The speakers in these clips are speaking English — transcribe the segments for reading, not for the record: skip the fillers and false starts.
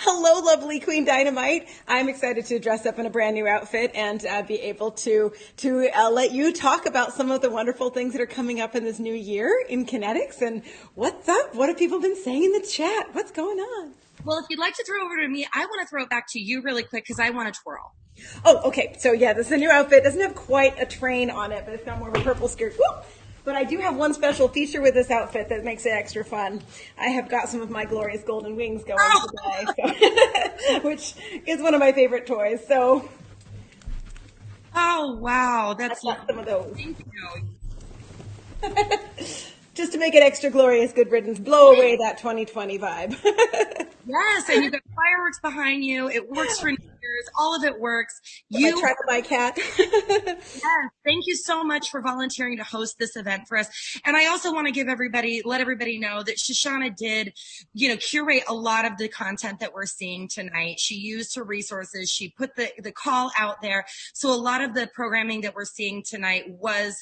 Hello, lovely Queen Dynamite. I'm excited to dress up in a brand new outfit and be able to let you talk about some of the wonderful things that are coming up in this new year in Kinetics. And what's up? What have people been saying in the chat? What's going on? Well, if you'd like to throw over to me, I want to throw it back to you really quick because I want to twirl. Oh, okay. So yeah, this is a new outfit. It doesn't have quite a train on it, but it's got more of a purple skirt. Woo! But I do have one special feature with this outfit that makes it extra fun. I have got some of my glorious golden wings going today, so, which is one of my favorite toys. So, oh wow, that's got some of those. Thank you. Just to make it extra glorious, good riddance, blow away that 2020 vibe. Yes, and you've got fireworks behind you. It works for New Year's. All of it works. I tried to buy cat. Yes, thank you so much for volunteering to host this event for us. And I also want to let everybody know that Shoshana did, curate a lot of the content that we're seeing tonight. She used her resources. She put the call out there. So a lot of the programming that we're seeing tonight was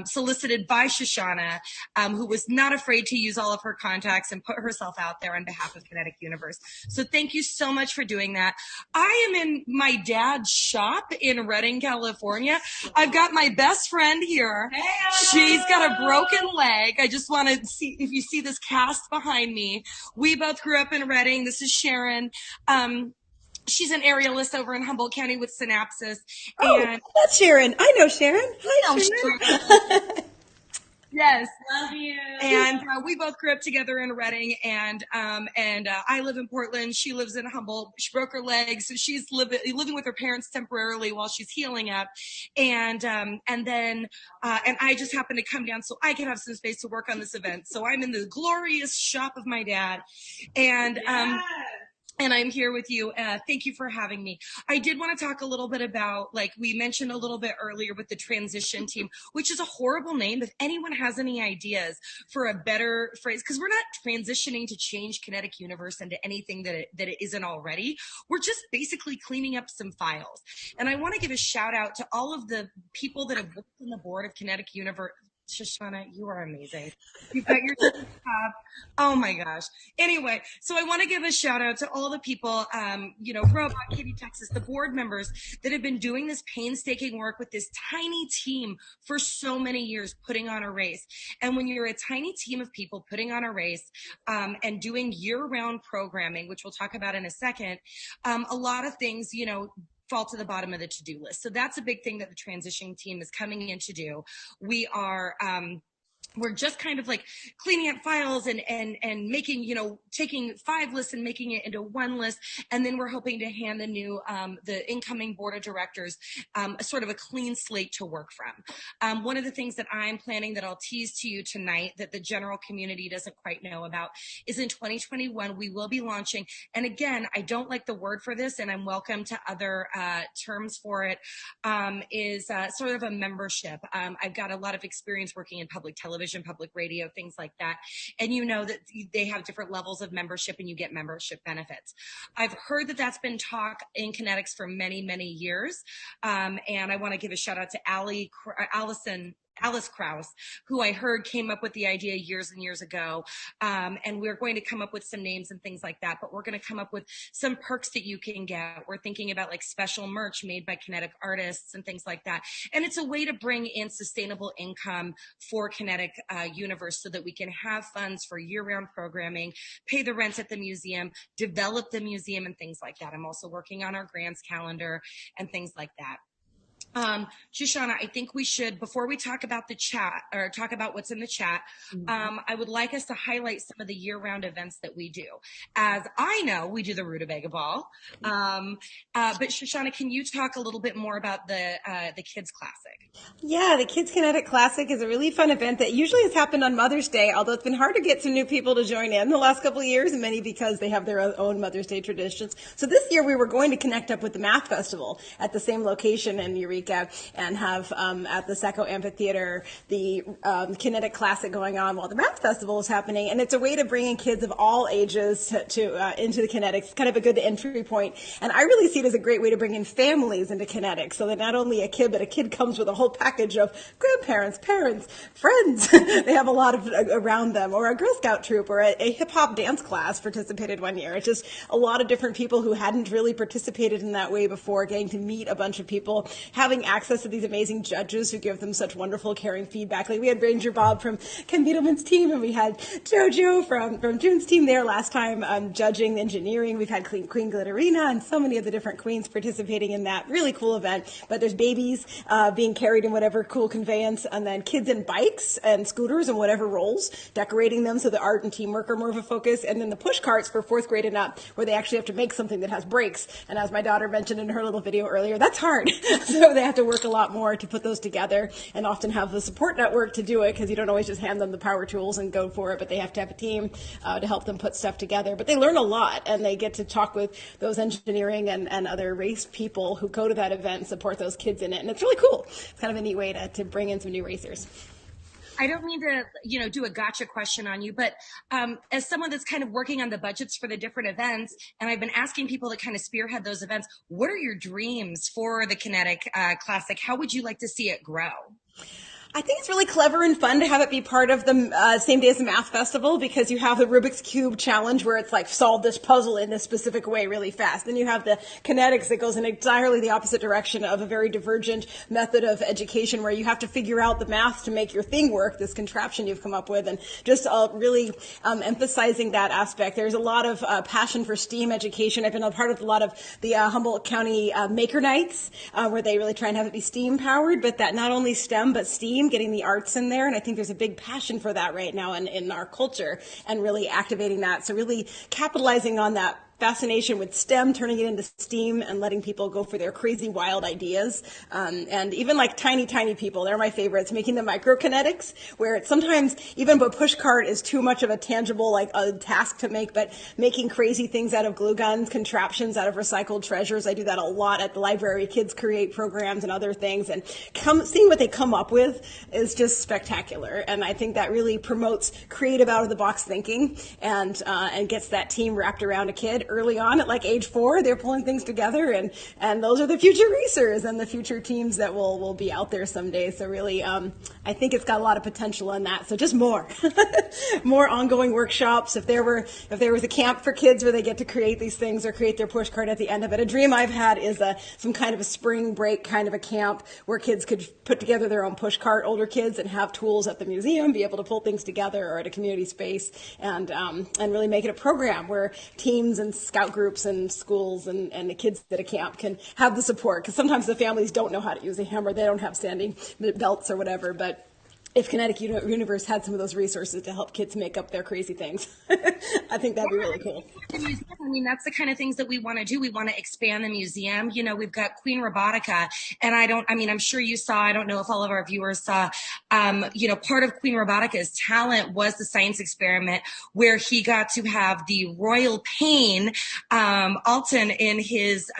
solicited by Shoshana, who was not afraid to use all of her contacts and put herself out there on behalf of Kinetic Universe. So thank you so much for doing that. I am in my dad's shop in Redding, California. I've got my best friend here. Hey, she's got a broken leg. I just want to see if you see this cast behind me. We both grew up in Redding. This is Sharon. She's an aerialist over in Humboldt County with Synapsis. And that's Sharon. I know Sharon. Hi, Sharon. Yes. Love you. And we both grew up together in Redding, and I live in Portland. She lives in Humboldt. She broke her leg, so she's living with her parents temporarily while she's healing up. And I just happened to come down so I could have some space to work on this event. So I'm in the glorious shop of my dad, and and I'm here with you. Thank you for having me. I did want to talk a little bit about, like we mentioned a little bit earlier with the transition team, which is a horrible name. If anyone has any ideas for a better phrase, because we're not transitioning to change Kinetic Universe into anything that it isn't already. We're just basically cleaning up some files. And I want to give a shout out to all of the people that have worked on the board of Kinetic Universe. Shoshana, you are amazing. You've got your job. Oh my gosh. Anyway, so I want to give a shout out to all the people, Robot, Katie, Texas, the board members that have been doing this painstaking work with this tiny team for so many years, putting on a race. And when you're a tiny team of people putting on a race and doing year-round programming, which we'll talk about in a second, a lot of things, fall to the bottom of the to-do list. So that's a big thing that the transition team is coming in to do. We're just kind of like cleaning up files and making, taking 5 lists and making it into 1 list. And then we're hoping to hand the incoming board of directors a sort of a clean slate to work from. One of the things that I'm planning that I'll tease to you tonight that the general community doesn't quite know about is in 2021, we will be launching. And again, I don't like the word for this, and I'm welcome to other terms for it, is sort of a membership. I've got a lot of experience working in public television, public radio, things like that. And you know that they have different levels of membership and you get membership benefits. I've heard that that's been talk in Kinetics for many, many years. And I want to give a shout out to Alice Krause, who I heard came up with the idea years and years ago. And we're going to come up with some names and things like that, but we're going to come up with some perks that you can get. We're thinking about like special merch made by Kinetic artists and things like that. And it's a way to bring in sustainable income for Kinetic Universe so that we can have funds for year-round programming, pay the rents at the museum, develop the museum and things like that. I'm also working on our grants calendar and things like that. Shoshana, I think we should, before we talk about the chat or talk about what's in the chat, I would like us to highlight some of the year-round events that we do. As I know, we do the Rutabaga Ball, but Shoshana, can you talk a little bit more about the Kids Classic? Yeah, the Kids Kinetic Classic is a really fun event that usually has happened on Mother's Day, although it's been hard to get some new people to join in the last couple of years, and many because they have their own Mother's Day traditions. So this year we were going to connect up with the Math Festival at the same location in Eureka, Rica, and have at the Sacco Amphitheater the Kinetic Classic going on while the Math Festival is happening. And it's a way to bring in kids of all ages into the Kinetics. It's kind of a good entry point. And I really see it as a great way to bring in families into Kinetics, so that not only a kid, but a kid comes with a whole package of grandparents, parents, friends. They have a lot of around them, or a Girl Scout troop, or a hip hop dance class participated one year. It's just a lot of different people who hadn't really participated in that way before, getting to meet a bunch of people, having access to these amazing judges who give them such wonderful, caring feedback. Like we had Ranger Bob from Ken Beetleman's team, and we had JoJo from June's team there last time judging engineering. We've had Queen Glitterina and so many of the different queens participating in that really cool event. But there's babies being carried in whatever cool conveyance, and then kids in bikes and scooters and whatever roles, decorating them so the art and teamwork are more of a focus. And then the push carts for 4th grade and up, where they actually have to make something that has brakes. And as my daughter mentioned in her little video earlier, that's hard. So they have to work a lot more to put those together, and often have the support network to do it, because you don't always just hand them the power tools and go for it, but they have to have a team to help them put stuff together. But they learn a lot, and they get to talk with those engineering and other race people who go to that event and support those kids in it. And it's really cool. It's kind of a neat way to bring in some new racers. I don't mean to, do a gotcha question on you, but as someone that's kind of working on the budgets for the different events, and I've been asking people to kind of spearhead those events, what are your dreams for the Kinetic Classic? How would you like to see it grow? I think it's really clever and fun to have it be part of the same day as the Math Festival, because you have the Rubik's Cube challenge where it's like solve this puzzle in this specific way really fast. Then you have the Kinetics that goes in entirely the opposite direction of a very divergent method of education, where you have to figure out the math to make your thing work, this contraption you've come up with, and just really emphasizing that aspect. There's a lot of passion for STEAM education. I've been a part of a lot of the Humboldt County Maker Nights, where they really try and have it be STEAM powered, but that not only STEM, but STEAM, getting the arts in there. And I think there's a big passion for that right now in our culture, and really activating that. So really capitalizing on that fascination with STEM, turning it into STEAM, and letting people go for their crazy, wild ideas. And even like tiny people, they're my favorites, making the microkinetics, where it's sometimes even a push cart is too much of a tangible, like a task to make, but making crazy things out of glue guns, contraptions out of recycled treasures. I do that a lot at the library. Kids create programs and other things, and seeing what they come up with is just spectacular. And I think that really promotes creative, out of the box thinking, and gets that team wrapped around a kid early on at like age 4. They're pulling things together, and those are the future racers and the future teams that will be out there someday. So really, I think it's got a lot of potential in that. So just more ongoing workshops. If there was a camp for kids where they get to create these things or create their push cart at the end of it. A dream I've had is some kind of a spring break kind of a camp where kids could put together their own push cart, older kids, and have tools at the museum, be able to pull things together, or at a community space, and really make it a program where teams and scout groups and schools and the kids at a camp can have the support, because sometimes the families don't know how to use a hammer, they don't have standing belts or whatever. But if Kinetic Universe had some of those resources to help kids make up their crazy things, I think that'd be really cool. I mean, that's the kind of things that we want to do. We want to expand the museum. We've got Queen Robotica, and I'm sure you saw, I don't know if all of our viewers saw, part of Queen Robotica's talent was the science experiment where he got to have the Royal Pain, Alton in his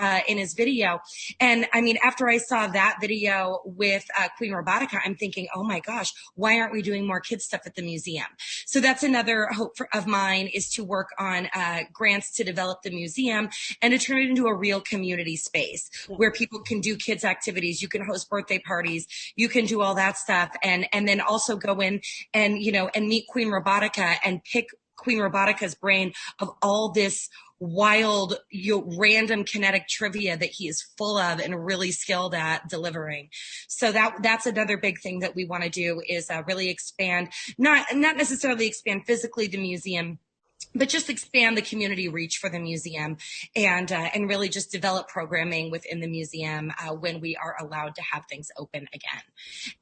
video. And I mean, after I saw that video with Queen Robotica, I'm thinking, oh my gosh, why aren't we doing more kids stuff at the museum? So that's another hope of mine, is to work on grants to develop the museum and to turn it into a real community space where people can do kids activities. You can host birthday parties. You can do all that stuff. And then also go in and meet Queen Robotica and pick Queen Robotica's brain of all this wild, random kinetic trivia that he is full of and really skilled at delivering. So that's another big thing that we want to do, is really expand, not necessarily expand physically the museum, but just expand the community reach for the museum, and really just develop programming within the museum when we are allowed to have things open again.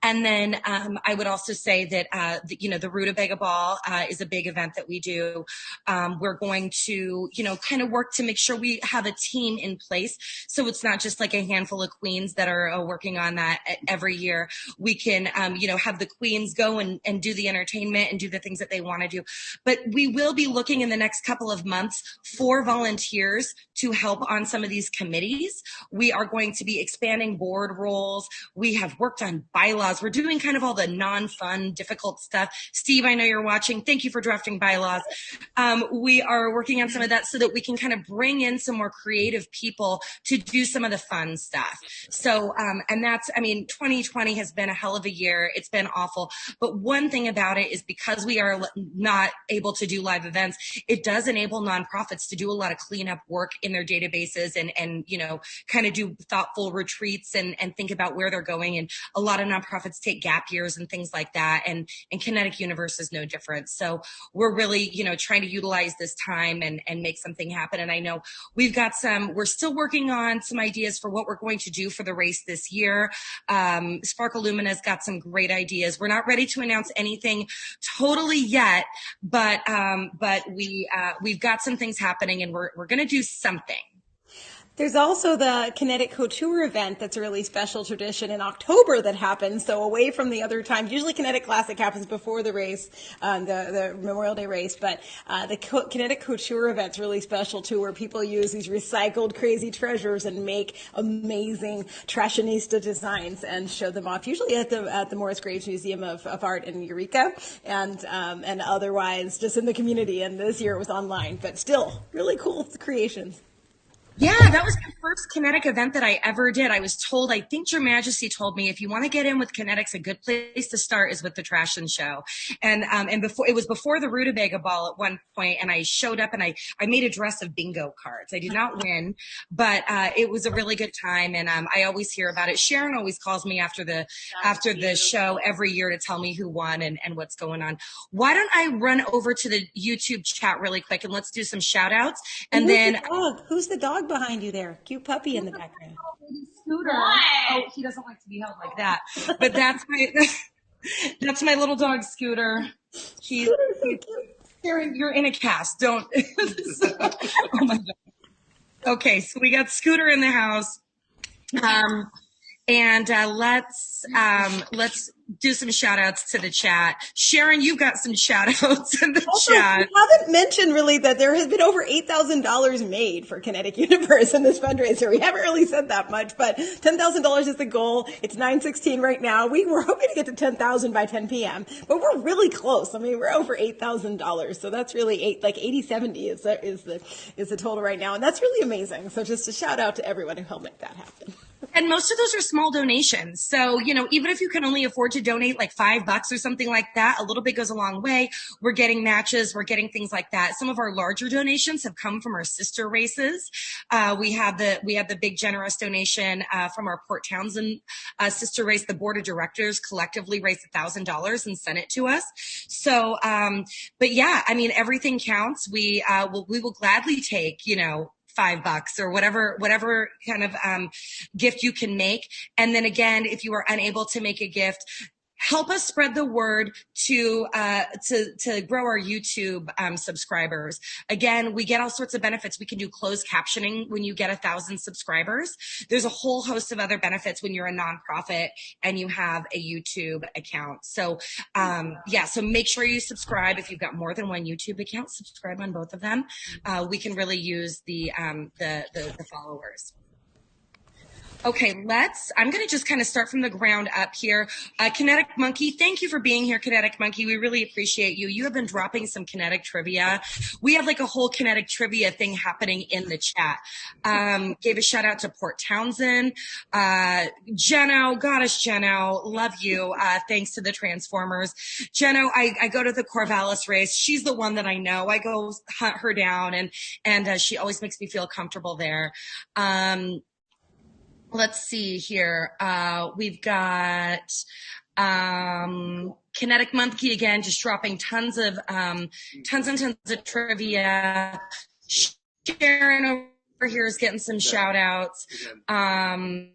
And then I would also say that the Rutabaga Ball is a big event that we do. We're going to kind of work to make sure we have a team in place, so it's not just like a handful of queens that are working on that every year. We can have the queens go and do the entertainment and do the things that they want to do, but we will be looking in the next couple of months 4 volunteers to help on some of these committees. We are going to be expanding board roles. We have worked on bylaws. We're doing kind of all the non-fun, difficult stuff. Steve, I know you're watching. Thank you for drafting bylaws. We are working on some of that so that we can kind of bring in some more creative people to do some of the fun stuff. So, and that's, I mean, 2020 has been a hell of a year. It's been awful. But one thing about it is because we are not able to do live events, it does enable nonprofits to do a lot of cleanup work in their databases and you know, kind of do thoughtful retreats and think about where they're going. And a lot of nonprofits take gap years and things like that. And Kinetic Universe is no different. So we're really, you know, trying to utilize this time and make something happen. And I know we're still working on some ideas for what we're going to do for the race this year. Sparkle Lumina's got some great ideas. We're not ready to announce anything totally yet, but we've got some things happening and we're going to do something. There's also the Kinetic Couture event that's a really special tradition in October that happens. So away from the other times, usually Kinetic Classic happens before the race, the Memorial Day race, but the Kinetic Couture event's really special too, where people use these recycled crazy treasures and make amazing trashionista designs and show them off, usually at the Morris Graves Museum of Art in Eureka and otherwise just in the community. And this year it was online, but still really cool creations. Yeah, that was the first Kinetic event that I ever did. I was told, I think Your Majesty told me, if you want to get in with Kinetics, a good place to start is with the Trash and Show. And before, it was before the Rutabaga Ball at one point, and I showed up and I made a dress of bingo cards. I did not win, but it was a really good time, and I always hear about it. Sharon always calls me after the show every year to tell me who won and what's going on. Why don't I run over to the YouTube chat really quick and let's do some shout outs, and then who's the dog behind you there? Cute puppy in the background. Scooter. Oh, he doesn't like to be held like that. But that's my little dog Scooter. She's you're in a cast. Don't. Oh my God. Okay, so we got Scooter in the house. And let's do some shout outs to the chat. Sharon, you've got some shout outs in the chat. We haven't mentioned really that there has been over $8,000 made for Kinetic Universe in this fundraiser. We haven't really said that much, but $10,000 is the goal. It's 9:16 right now. We were hoping to get to 10,000 by 10 p.m., but we're really close. I mean, we're over $8,000. So that's really 8070 is the total right now. And that's really amazing. So just a shout out to everyone who helped make that happen. And most of those are small donations. So, you know, even if you can only afford to donate like $5 or something like that, a little bit goes a long way. We're getting matches. We're getting things like that. Some of our larger donations have come from our sister races. We have the big generous donation from our Port Townsend sister race. The board of directors collectively raised $1,000 and sent it to us. So, but yeah, I mean, everything counts. We will gladly take, you know, $5 or whatever kind of gift you can make. And then again, if you are unable to make a gift, help us spread the word to grow our YouTube subscribers. Again, we get all sorts of benefits. We can do closed captioning when you get 1,000 subscribers. There's a whole host of other benefits when you're a nonprofit and you have a YouTube account. So so make sure you subscribe. If you've got more than one YouTube account, subscribe on both of them. We can really use the followers. Okay, I'm going to just kind of start from the ground up here. Kinetic Monkey, thank you for being here, Kinetic Monkey. We really appreciate you. You have been dropping some Kinetic trivia. We have like a whole Kinetic trivia thing happening in the chat. Gave a shout out to Port Townsend. Jeno, goddess Jeno, love you. Thanks to the Transformers. Jeno, I go to the Corvallis race. She's the one that I know. I go hunt her down and she always makes me feel comfortable there. Let's see here. We've got Kinetic Monkey again, just dropping tons and tons of trivia. Sharon over here is getting some shout outs. Our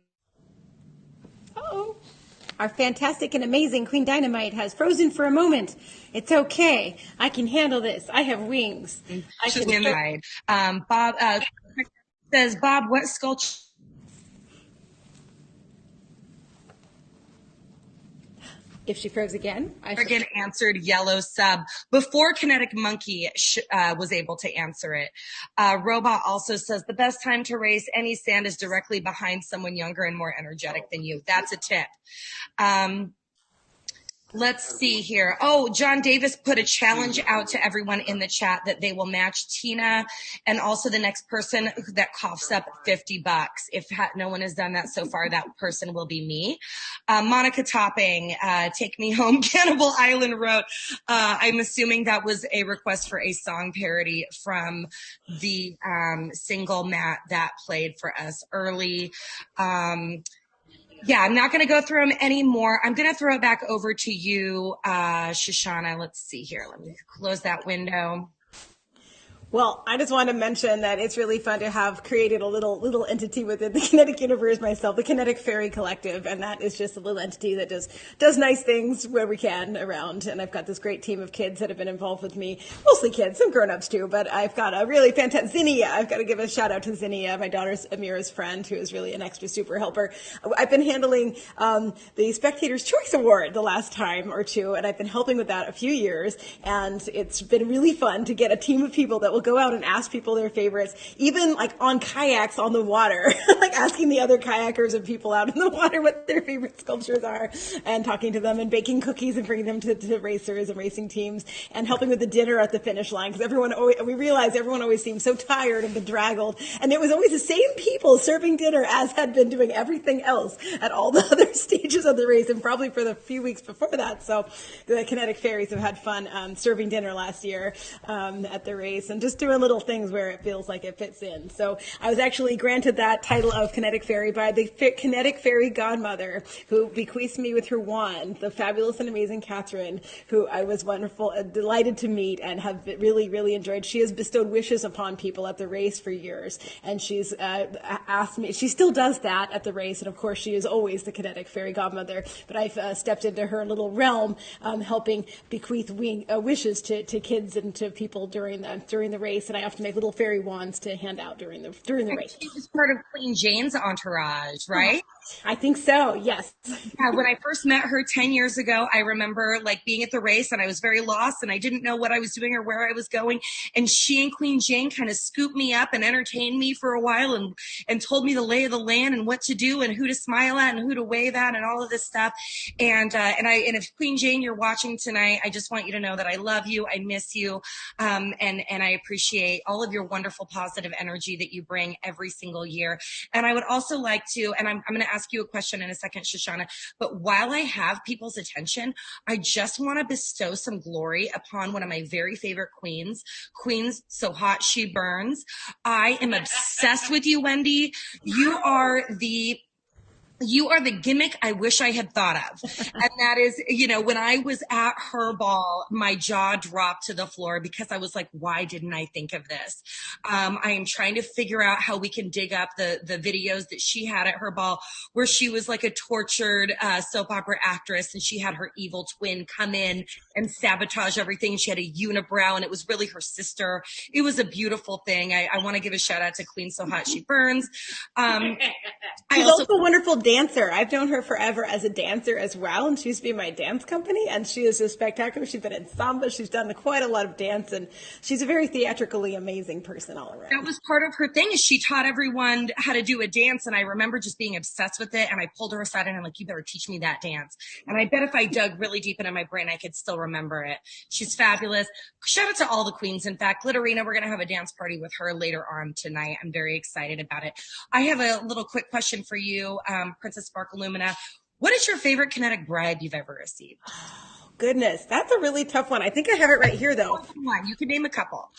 fantastic and amazing Queen Dynamite has frozen for a moment. It's okay. I can handle this. I have wings. She's in the ride. Bob says, Bob, what sculpture? If she froze again, Morgan answered yellow sub before Kinetic Monkey was able to answer it. Robot also says the best time to race any stand is directly behind someone younger and more energetic than you. That's a tip. Let's see here. Oh, John Davis put a challenge out to everyone in the chat that they will match Tina and also the next person that coughs up $50. If no one has done that so far, that person will be me. Monica Topping, Take Me Home, Cannibal Island wrote, I'm assuming that was a request for a song parody from the single Matt that played for us early. Yeah, I'm not going to go through them anymore. I'm going to throw it back over to you, Shoshana. Let's see here. Let me close that window. Well, I just wanted to mention that it's really fun to have created a little entity within the Kinetic universe myself, the Kinetic Fairy Collective, and that is just a little entity that does nice things where we can around. And I've got this great team of kids that have been involved with me, mostly kids, some grown-ups too, but I've got a really fantastic Zinnia. I've got to give a shout out to Zinnia, my daughter's Amira's friend, who is really an extra super helper. I've been handling the Spectator's Choice Award the last time or two, and I've been helping with that a few years, and it's been really fun to get a team of people that will go out and ask people their favorites, even like on kayaks on the water, like asking the other kayakers and people out in the water what their favorite sculptures are and talking to them and baking cookies and bringing them to racers and racing teams and helping with the dinner at the finish line because we realized everyone always seemed so tired and bedraggled, and it was always the same people serving dinner as had been doing everything else at all the other stages of the race and probably for the few weeks before that. So the Kinetic Fairies have had fun serving dinner last year at the race and just doing little things where it feels like it fits in. So I was actually granted that title of Kinetic Fairy by the Kinetic Fairy godmother, who bequeathed me with her wand, the fabulous and amazing Catherine, who I was delighted to meet and have really, really enjoyed. She has bestowed wishes upon people at the race for years, and she's asked me, she still does that at the race, and of course she is always the Kinetic Fairy godmother, but I've stepped into her little realm, helping bequeath wishes to kids and to people during the race, and I have to make little fairy wands to hand out during the race. She was part of Queen Jane's entourage, right? I think so, yes. Yeah, when I first met her 10 years ago, I remember like being at the race and I was very lost and I didn't know what I was doing or where I was going. And she and Queen Jane kind of scooped me up and entertained me for a while and told me the lay of the land and what to do and who to smile at and who to wave at and all of this stuff. And if Queen Jane, you're watching tonight, I just want you to know that I love you, I miss you, and I appreciate all of your wonderful positive energy that you bring every single year. And I would also like to, and I'm going to ask you a question in a second, Shoshana, but while I have people's attention, I just want to bestow some glory upon one of my very favorite queens, So Hot She Burns. I am obsessed with you, Wendy. You are the gimmick I wish I had thought of. And that is, when I was at her ball, my jaw dropped to the floor because I was like, why didn't I think of this? I am trying to figure out how we can dig up the videos that she had at her ball where she was like a tortured soap opera actress and she had her evil twin come in and sabotage everything. She had a unibrow and it was really her sister. It was a beautiful thing. I want to give a shout out to Queen So Hot She Burns. She's also a wonderful dancer. I've known her forever as a dancer as well, and she used to be in my dance company, and she is just spectacular. She's been in samba. She's done quite a lot of dance, and she's a very theatrically amazing person all around. That was part of her thing, is she taught everyone how to do a dance, and I remember just being obsessed with it, and I pulled her aside, and I'm like, you better teach me that dance. And I bet if I dug really deep into my brain, I could still remember it. She's fabulous. Shout out to all the queens. In fact, Glitterina, we're going to have a dance party with her later on tonight. I'm very excited about it. I have a little quick question for you, Princess Sparkle Lumina. What is your favorite Kinetic bribe you've ever received? Oh, goodness, that's a really tough one. I think I have it right here, though. One. You can name a couple.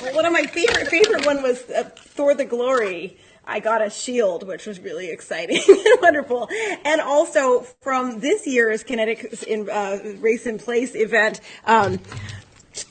Well, one of my favorite one was Thor the Glory. I got a shield, which was really exciting and wonderful. And also from this year's Kinetic Race in Place event,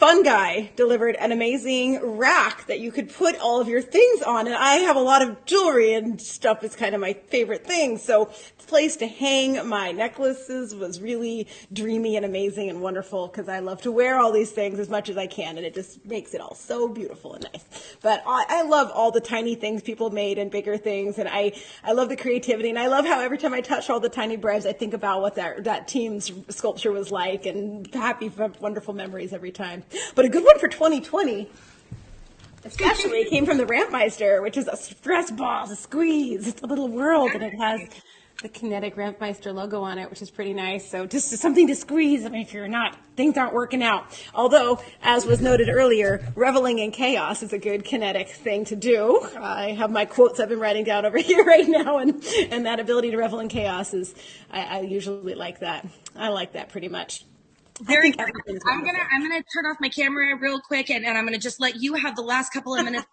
Fun Guy delivered an amazing rack that you could put all of your things on. And I have a lot of jewelry and stuff is kind of my favorite thing. So the place to hang my necklaces was really dreamy and amazing and wonderful because I love to wear all these things as much as I can. And it just makes it all so beautiful and nice. But I love all the tiny things people made and bigger things. And I love the creativity. And I love how every time I touch all the tiny breads, I think about what that team's sculpture was like and happy, wonderful memories every time. But a good one for 2020, especially, came from the Rampmeister, which is a stress ball to squeeze. It's a little world, and it has the Kinetic Rampmeister logo on it, which is pretty nice. So just something to squeeze. I mean, if things aren't working out. Although, as was noted earlier, reveling in chaos is a good Kinetic thing to do. I have my quotes I've been writing down over here right now, and that ability to revel in chaos is, I usually like that. I like that pretty much. Very good. I'm gonna turn off my camera real quick, and I'm gonna just let you have the last couple of minutes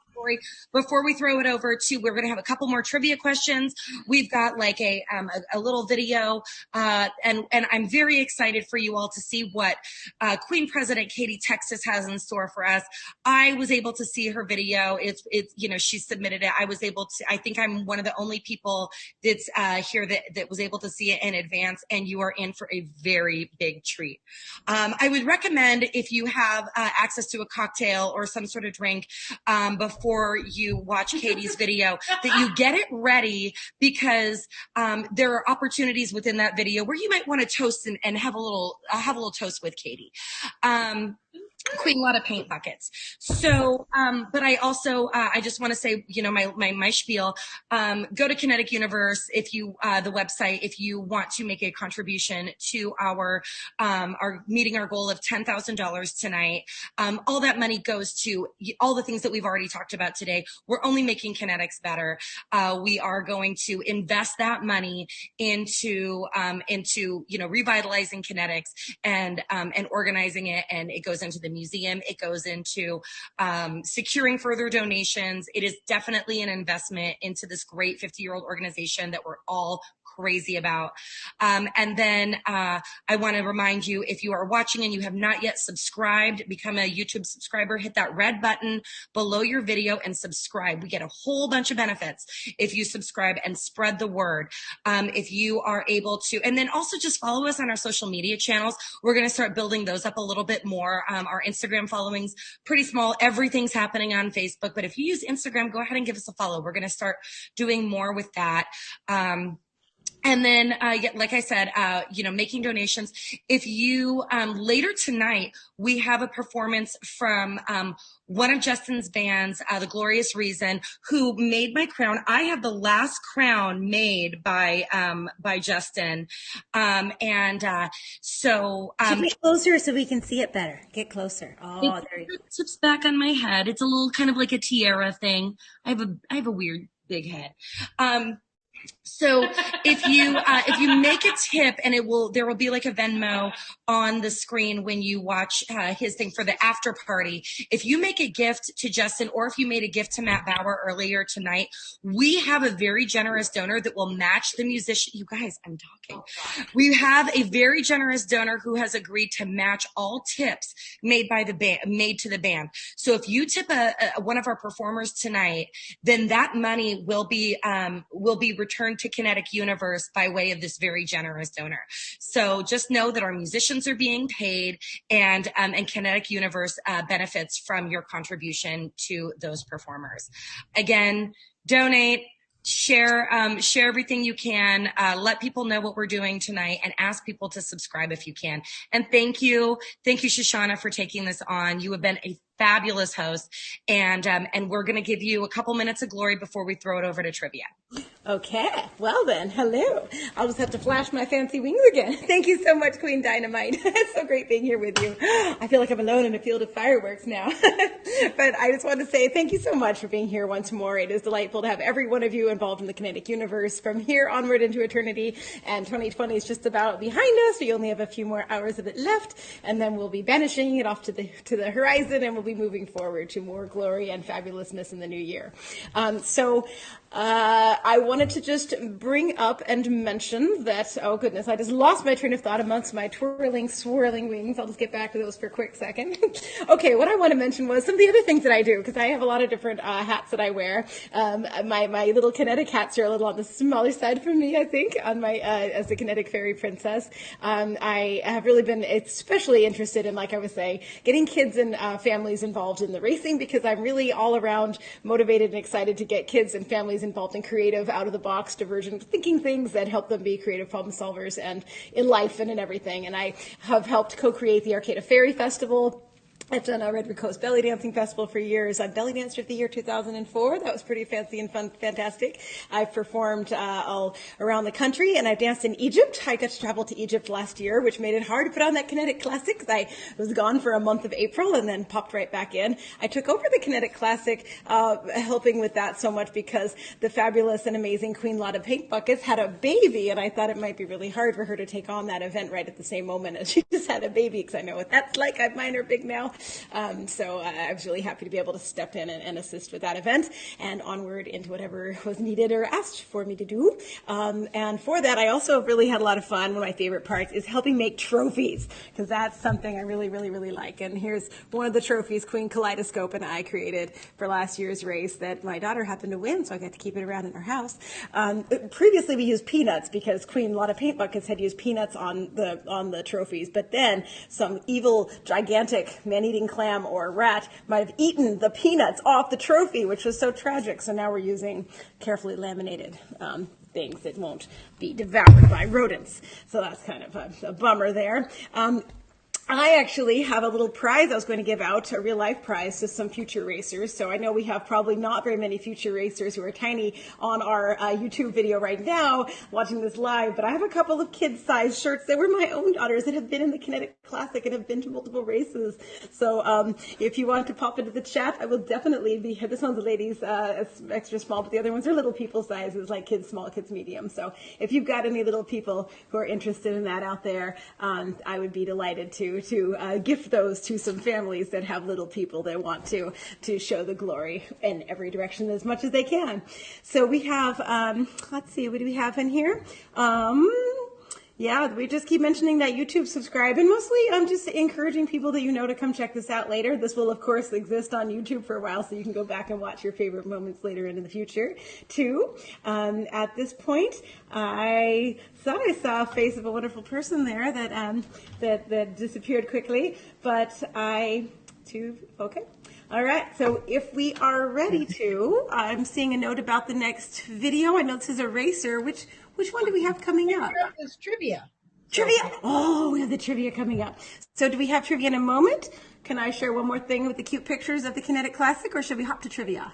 before we throw it over to. We're gonna have a couple more trivia questions. We've got like a little video, and I'm very excited for you all to see what Queen President Katie Texas has in store for us. I was able to see her video. It's she submitted it. I was able to. I think I'm one of the only people that's here that was able to see it in advance, and you are in for a very big treat. I would recommend, if you have access to a cocktail or some sort of drink before you watch Katie's video, that you get it ready, because there are opportunities within that video where you might want to toast and have a little toast with Katie. Queen, a lot of paint buckets. So, but I also, I just want to say, my spiel, go to Kinetic Universe the website, if you want to make a contribution to our meeting our goal of $10,000 tonight. All that money goes to all the things that we've already talked about today. We're only making Kinetics better. We are going to invest that money into revitalizing Kinetics and organizing it, and it goes into the museum. It goes into securing further donations. It is definitely an investment into this great 50-year-old organization that we're all crazy about. And then I want to remind you, if you are watching and you have not yet subscribed, become a YouTube subscriber, hit that red button below your video and subscribe. We get a whole bunch of benefits if you subscribe and spread the word. If you are able to, and then also just follow us on our social media channels. We're going to start building those up a little bit more. Our Instagram following's pretty small. Everything's happening on Facebook, but if you use Instagram, go ahead and give us a follow. We're going to start doing more with that. And then, like I said, making donations. If you, later tonight, we have a performance from, one of Justin's bands, The Glorious Reason, who made my crown. I have the last crown made by Justin. So, get closer so we can see it better. Get closer. Oh, there you go. It tips back on my head. It's a little kind of like a tiara thing. I have a weird big head. So if you make a tip, and there will be like a Venmo on the screen when you watch his thing for the after party. If you make a gift to Justin, or if you made a gift to Matt Bauer earlier tonight, we have a very generous donor that will match the musician. You guys, I'm talking. We have a very generous donor who has agreed to match all tips made to the band. So if you tip one of our performers tonight, then that money will be returned to Kinetic Universe by way of this very generous donor. So just know that our musicians are being paid, and Kinetic Universe benefits from your contribution to those performers. Again, donate. Share everything you can. Let people know what we're doing tonight, and ask people to subscribe if you can. And thank you, Shoshana, for taking this on. You have been a fabulous host, and we're going to give you a couple minutes of glory before we throw it over to trivia. Okay, well then, hello. I'll just have to flash my fancy wings again. Thank you so much, Queen Dynamite. It's so great being here with you. I feel like I'm alone in a field of fireworks now. But I just want to say thank you so much for being here once more. It is delightful to have every one of you involved in the Kinetic Universe from here onward into eternity. And 2020 is just about behind us. We only have a few more hours of it left, and then we'll be banishing it off to the horizon, and we'll be moving forward to more glory and fabulousness in the new year. So I wanted to just bring up and mention that, oh goodness, I just lost my train of thought amongst my twirling, swirling wings. I'll just get back to those for a quick second. Okay, what I want to mention was some of the other things that I do, because I have a lot of different hats that I wear. My little Kinetic hats are a little on the smaller side for me, I think, on my as a Kinetic fairy princess. I have really been especially interested in, like I was saying, getting kids and families involved in the racing, because I'm really all around motivated and excited to get kids and families involved in creative, out-of-the-box, divergent thinking things that help them be creative problem solvers and in life and in everything. And I have helped co-create the Arcade of Fairy Festival. I've done a Redwood Coast Belly Dancing Festival for years. I'm Belly Dancer of the Year 2004. That was pretty fancy and fun, fantastic. I've performed all around the country, and I've danced in Egypt. I got to travel to Egypt last year, which made it hard to put on that Kinetic Classic, because I was gone for a month of April and then popped right back in. I took over the Kinetic Classic, helping with that so much because the fabulous and amazing Queen Lotta Paint Buckets had a baby, and I thought it might be really hard for her to take on that event right at the same moment as she just had a baby, because I know what that's like. Mine are big now. So I was really happy to be able to step in and assist with that event and onward into whatever was needed or asked for me to do. And for that, I also really had a lot of fun. One of my favorite parts is helping make trophies, because that's something I really, really, really like. And here's one of the trophies Queen Kaleidoscope and I created for last year's race that my daughter happened to win, so I got to keep it around in our house. Previously, we used peanuts because Queen Lotta Paint Buckets had used peanuts on the trophies, but then some evil, gigantic man-eating clam or rat might have eaten the peanuts off the trophy, which was so tragic. So now we're using carefully laminated things that won't be devoured by rodents. So that's kind of a bummer there. I actually have a little prize I was going to give out, a real life prize to some future racers. So I know we have probably not very many future racers who are tiny on our YouTube video right now watching this live, but I have a couple of kid-sized shirts that were my own daughters that have been in the Kinetic Classic and have been to multiple races. So if you want to pop into the chat, I will definitely be here. This one's a ladies extra small, but the other ones are little people sizes, like kids small, kids medium. So if you've got any little people who are interested in that out there, I would be delighted to gift those to some families that have little people that want to show the glory in every direction as much as they can. So we have, let's see, what do we have in here? Yeah, we just keep mentioning that YouTube subscribe, and mostly I'm just encouraging people that you know to come check this out later. This will, of course, exist on YouTube for a while, so you can go back and watch your favorite moments later into the future, too. At this point, I thought I saw a face of a wonderful person there that disappeared quickly, but okay. All right, so if we are ready to, I'm seeing a note about the next video. I know this is a racer. Which one do we have coming up? It's trivia. Trivia. Oh, we have the trivia coming up. So do we have trivia in a moment? Can I share one more thing with the cute pictures of the Kinetic Classic, or should we hop to trivia?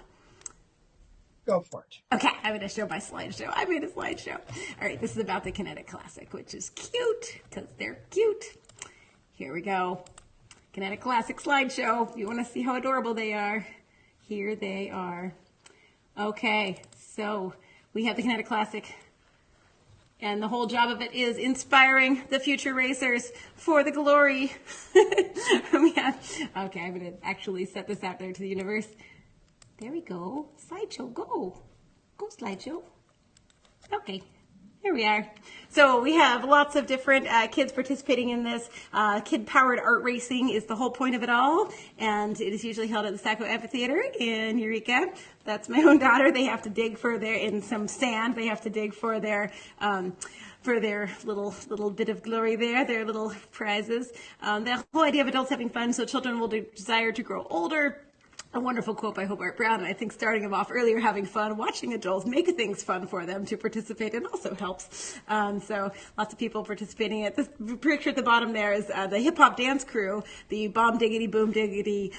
Go for it. Okay, I'm going to show my slideshow. I made a slideshow. All right, this is about the Kinetic Classic, which is cute because they're cute. Here we go. Kinetic Classic slideshow. If you want to see how adorable they are, here they are. Okay, so we have the Kinetic Classic, and the whole job of it is inspiring the future racers for the glory. Okay, I'm going to actually set this out there to the universe. There we go. Slideshow, go. Go, slideshow. Okay. Here we are. So we have lots of different kids participating in this. Kid-powered art racing is the whole point of it all, and it is usually held at the Sacco Amphitheater in Eureka. That's my own daughter. They have to dig for in some sand. They have to dig for their little bit of glory there, their little prizes. The whole idea of adults having fun, so children will desire to grow older. A wonderful quote by Hobart Brown, and I think starting them off earlier, having fun, watching adults make things fun for them to participate in also helps. So lots of people participating. At this picture at the bottom there is the hip-hop dance crew, the Bomb Diggity Boom Diggity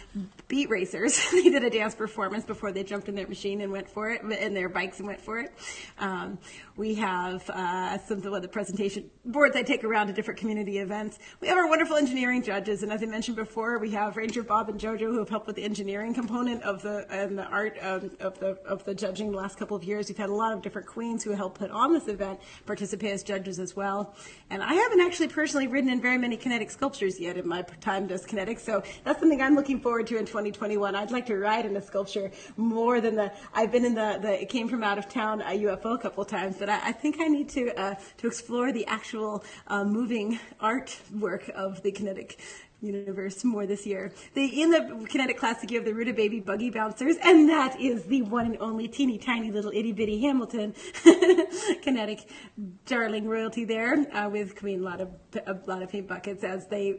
Beat Racers. They did a dance performance before they jumped in their machine and went for it, in their bikes and went for it. We have some of the presentation boards I take around to different community events. We have our wonderful engineering judges, and as I mentioned before, we have Ranger Bob and JoJo who have helped with the engineering, component of the art of the judging the last couple of years. We've had a lot of different queens who helped put on this event participate as judges as well. And I haven't actually personally ridden in very many Kinetic sculptures yet in my time as Kinetic, so that's something I'm looking forward to in 2021. I'd like to ride in a sculpture more than I've been in it came from out of town UFO a couple of times, but I think I need to explore the actual moving artwork of the Kinetic universe more this year. In the Kinetic Classic, you have the Rutabaga Buggy Bouncers, and that is the one and only teeny tiny little itty bitty Hamilton Kinetic darling royalty there, with Queen a lot of paint buckets as they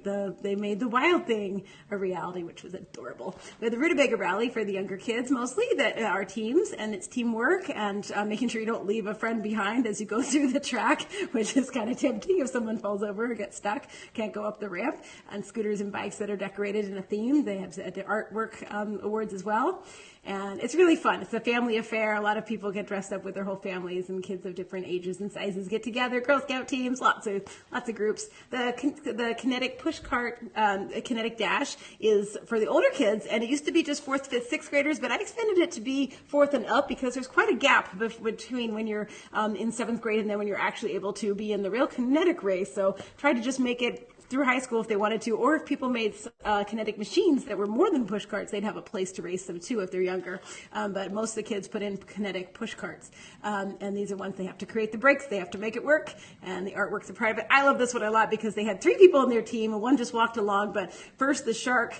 made the Wild Thing a reality, which was adorable. We had the Rutabaga Rally for the younger kids mostly that are teams, and it's teamwork and making sure you don't leave a friend behind as you go through the track, which is kind of tempting if someone falls over or gets stuck, can't go up the ramp. And scooters and bikes that are decorated in a theme. They have the artwork awards as well. And it's really fun. It's a family affair. A lot of people get dressed up with their whole families, and kids of different ages and sizes get together. Girl Scout teams, lots of groups. The Kinetic push cart, Kinetic Dash is for the older kids, and it used to be just 4th, 5th, 6th graders, but I extended it to be 4th and up because there's quite a gap between when you're in 7th grade and then when you're actually able to be in the real Kinetic race. So try to just make it through high school if they wanted to, or if people made Kinetic machines that were more than push carts, they'd have a place to race them too if they're younger. But most of the kids put in Kinetic push carts. And these are ones they have to create the brakes, they have to make it work, and the artwork's a part of it. I love this one a lot because they had 3 people in their team, and one just walked along, but first the shark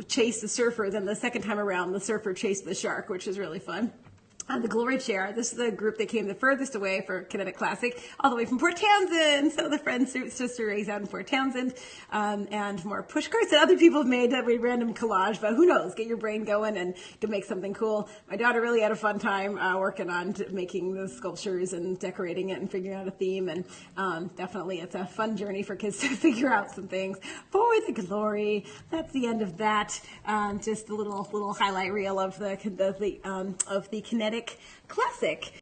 chased the surfer, then the second time around the surfer chased the shark, which is really fun. The Glory Chair, this is the group that came the furthest away for Kinetic Classic, all the way from Port Townsend. So the Friends Sister race out in Port Townsend, and more push carts that other people have made that we random collage, but who knows, get your brain going and to make something cool. My daughter really had a fun time working on making the sculptures and decorating it and figuring out a theme, and definitely it's a fun journey for kids to figure out some things. For the glory, that's the end of that. Just a little highlight reel of the Kinetic Classic.